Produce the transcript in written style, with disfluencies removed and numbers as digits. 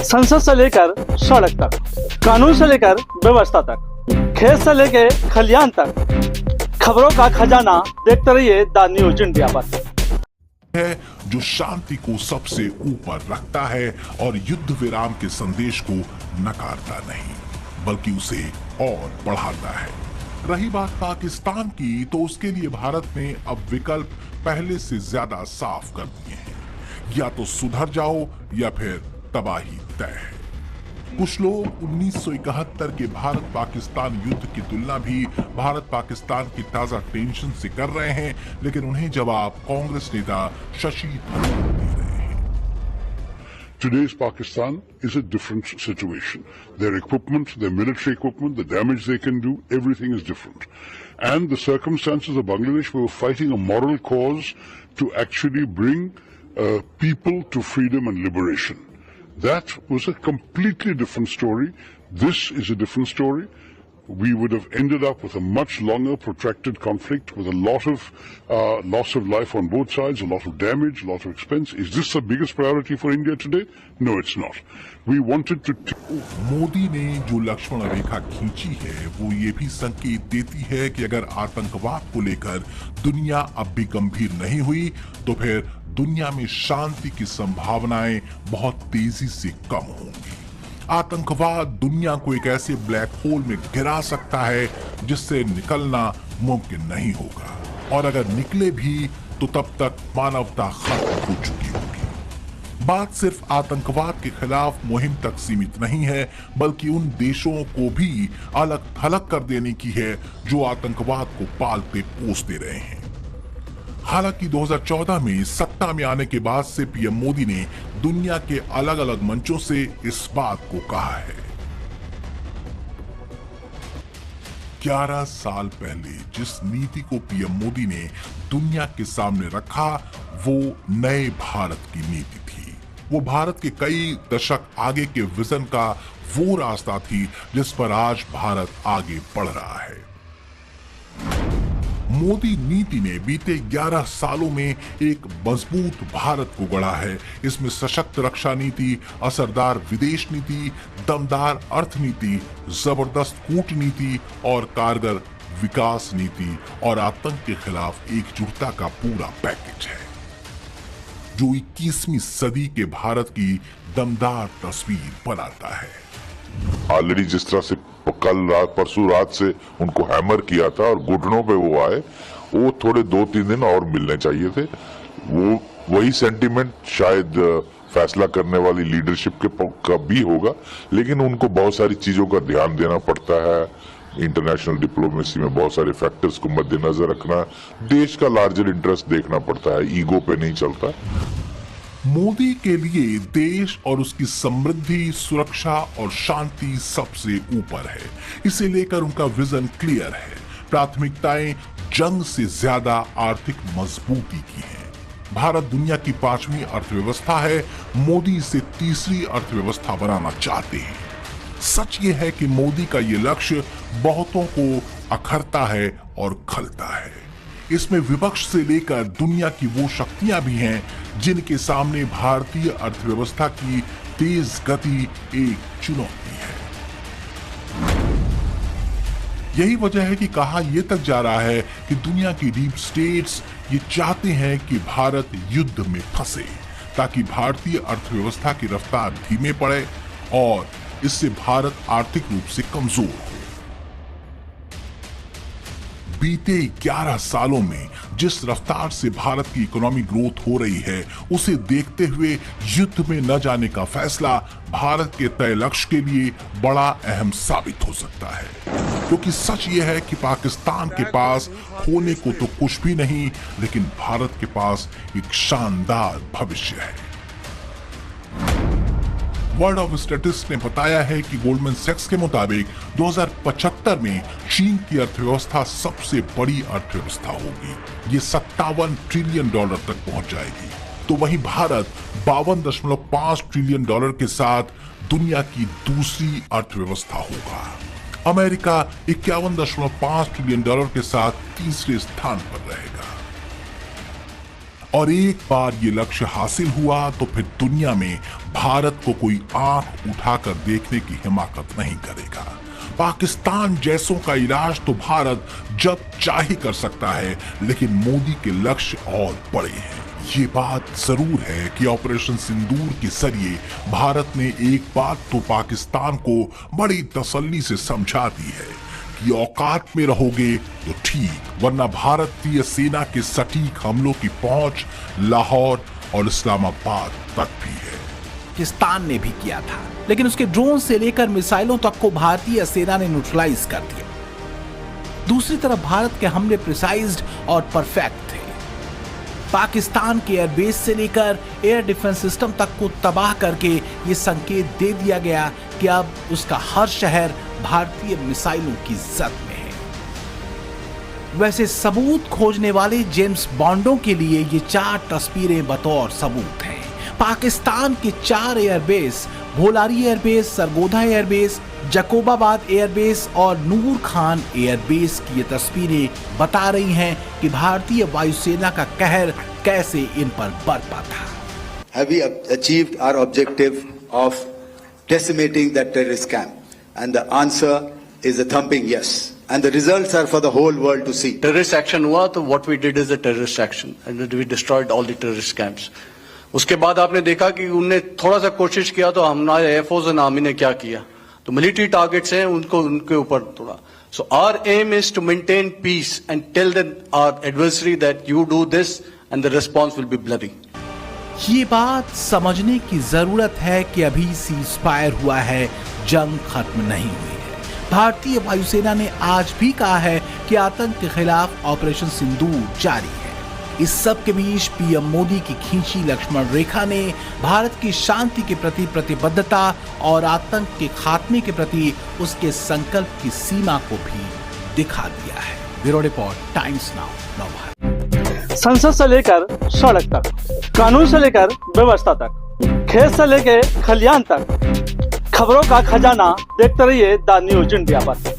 संसद से लेकर सड़क तक, कानून से लेकर व्यवस्था तक, खेत से लेकर खलियान तक, खबरों का खजाना देखते रहिए द न्यूज इंडिया पर। है जो शांति को सबसे ऊपर रखता है और युद्ध विराम के संदेश को नकारता नहीं बल्कि उसे और बढ़ाता है। रही बात पाकिस्तान की, तो उसके लिए भारत ने अब विकल्प पहले से ज्यादा साफ कर दिए हैं। या तो सुधर जाओ या फिर तबाही तय है। कुछ लोग 1971 के भारत पाकिस्तान युद्ध की तुलना भी भारत पाकिस्तान की ताजा टेंशन से कर रहे हैं, लेकिन उन्हें जवाब कांग्रेस नेता शशि थरूर दे रहे हैं। Today's Pakistan is a different situation. Their equipment, their military equipment, the damage they can do, everything is different. And the circumstances of Bangladesh were fighting a moral cause to actually bring people to freedom and liberation. That was a completely different story. This is a different story. We would have ended up with a much longer, protracted conflict with a lot of loss of life on both sides, a lot of damage, a lot of expense. Is this the biggest priority for India today? No, it's not. We wanted to... Modi ने जो लक्ष्मण रेखा खींची है वो ये भी संकेत देती है कि अगर आतंकवाद को लेकर दुनिया अब भी गंभीर नहीं हुई तो फिर दुनिया में शांति की संभावनाएं बहुत तेजी से कम होंगी। आतंकवाद दुनिया को एक ऐसे ब्लैक होल में गिरा सकता है जिससे निकलना मुमकिन नहीं होगा, और अगर निकले भी तो तब तक मानवता खत्म हो चुकी होगी। बात सिर्फ आतंकवाद के खिलाफ मुहिम तक सीमित नहीं है, बल्कि उन देशों को भी अलग थलग कर देने की है जो आतंकवाद को पालते पोसते रहे हैं। हालांकि 2014 में सत्ता में आने के बाद से पीएम मोदी ने दुनिया के अलग अलग मंचों से इस बात को कहा है। 11 साल पहले जिस नीति को पीएम मोदी ने दुनिया के सामने रखा वो नए भारत की नीति थी। वो भारत के कई दशक आगे के विजन का वो रास्ता थी जिस पर आज भारत आगे बढ़ रहा है। मोदी नीति ने बीते 11 सालों में एक मजबूत भारत को गढ़ा है। इसमें सशक्त रक्षा नीति, असरदार विदेश नीति, दमदार अर्थनीति, जबरदस्त कूटनीति और कारगर विकास नीति और आतंक के खिलाफ एकजुटता का पूरा पैकेज है जो 21वीं सदी के भारत की दमदार तस्वीर बनाता है। ऑलरेडी जिस तरह से कल रात परसों रात से उनको हैमर किया था और घुटनों पे वो आए, वो थोड़े 2-3 दिन और मिलने चाहिए थे। वो वही सेंटीमेंट शायद फैसला करने वाली लीडरशिप के का भी होगा, लेकिन उनको बहुत सारी चीजों का ध्यान देना पड़ता है। इंटरनेशनल डिप्लोमेसी में बहुत सारे फैक्टर्स को मद्देनजर रखना, देश का लार्जर इंटरेस्ट देखना पड़ता है, ईगो पे नहीं चलता। मोदी के लिए देश और उसकी समृद्धि, सुरक्षा और शांति सबसे ऊपर है। इसे लेकर उनका विजन क्लियर है। प्राथमिकताएं जंग से ज्यादा आर्थिक मजबूती की हैं। भारत दुनिया की 5वीं अर्थव्यवस्था है, मोदी इसे तीसरी अर्थव्यवस्था बनाना चाहते हैं। सच ये है कि मोदी का ये लक्ष्य बहुतों को अखरता है और खलता है। इसमें विपक्ष से लेकर दुनिया की वो शक्तियां भी हैं जिनके सामने भारतीय अर्थव्यवस्था की तेज गति एक चुनौती है। यही वजह है कि कहा यह तक जा रहा है कि दुनिया की डीप स्टेट्स ये चाहते हैं कि भारत युद्ध में फंसे ताकि भारतीय अर्थव्यवस्था की रफ्तार धीमे पड़े और इससे भारत आर्थिक रूप से कमजोर हो। बीते 11 सालों में जिस रफ्तार से भारत की इकोनॉमी ग्रोथ हो रही है, उसे देखते हुए युद्ध में न जाने का फैसला भारत के तय लक्ष्य के लिए बड़ा अहम साबित हो सकता है। क्योंकि सच ये है कि पाकिस्तान के पास होने को तो कुछ भी नहीं, लेकिन भारत के पास एक शानदार भविष्य है। वर्ल्ड ऑफ स्टैटिस्टिक्स ने बताया है कि गोल्डमैन सैक्स के मुताबिक 2075 में चीन की अर्थव्यवस्था सबसे बड़ी अर्थव्यवस्था होगी। ये $57 ट्रिलियन तक पहुंच जाएगी। तो वहीं भारत $52.5 ट्रिलियन के साथ दुनिया की दूसरी अर्थव्यवस्था होगा। अमेरिका $51.5 ट्रिलियन के साथ तीसरे स्थान पर रहेगा। और एक बार ये लक्ष्य हासिल हुआ तो फिर दुनिया में भारत को कोई आंख उठाकर देखने की हिमाकत नहीं करेगा। पाकिस्तान जैसों का इलाज तो भारत जब चाहे कर सकता है, लेकिन मोदी के लक्ष्य और बड़े हैं। ये बात जरूर है कि ऑपरेशन सिंदूर के जरिए भारत ने एक बात तो पाकिस्तान को बड़ी तसल्ली से समझा दी है कि औकात में रहोगे तो ठीक, वरना भारतीय सेना के सटीक हमलों की पहुंच लाहौर और इस्लामाबाद तक भी है। पाकिस्तान ने भी किया था, लेकिन उसके ड्रोन से लेकर मिसाइलों तक को भारतीय सेना ने न्यूट्रलाइज कर दिया। दूसरी तरफ भारत के हमले प्रिसाइज्ड और परफेक्ट थे। पाकिस्तान के एयरबेस से लेकर एयर डिफेंस सिस्टम तक को तबाह करके ये संकेत दे दिया गया कि अब उसका हर शहर भारतीय मिसाइलों की जद में है। वैसे सबूत खोजने वाले जेम्स बॉन्डों के लिए ये 4 तस्वीरें बतौर सबूत हैं। पाकिस्तान के 4 airbase, Bholari airbase, Sargodha airbase, Jacobabad airbase और नूर खान एयरबेस की ये तस्वीरें बता रही हैं कि भारतीय वायुसेना का कहर कैसे इन पर बरपा था। Have we achieved our objective of decimating that terrorist camp? And the answer is a thumping yes. And the results are for the whole world to see. Terrorist action हुआ तो what we did is a terrorist action and we destroyed all the terrorist camps. उसके बाद आपने देखा कि उनने थोड़ा सा कोशिश किया तो हमारे एयरफोर्स और आर्मी ने क्या किया, तो मिलिट्री टारगेट्स हैं उनको उनके ऊपर थोड़ा। So our aim is to maintain peace and tell our adversary that you do this and the response will be bloody. ये बात समझने की जरूरत है कि अभी सीजफायर हुआ है, जंग खत्म नहीं हुई है। भारतीय वायुसेना ने आज भी कहा है कि आतंक के खिलाफ ऑपरेशन सिंदूर जारी है। इस सब के बीच पीएम मोदी की खींची लक्ष्मण रेखा ने भारत की शांति के प्रति प्रतिबद्धता और आतंक के खात्मे के प्रति उसके संकल्प की सीमा को भी दिखा दिया है। Bureau report, times now, Navbharat. संसद से लेकर सड़क तक, कानून से लेकर व्यवस्था तक, खेत से लेकर खलियान तक, खबरों का खजाना देखते रहिए द न्यूज इंडिया पर।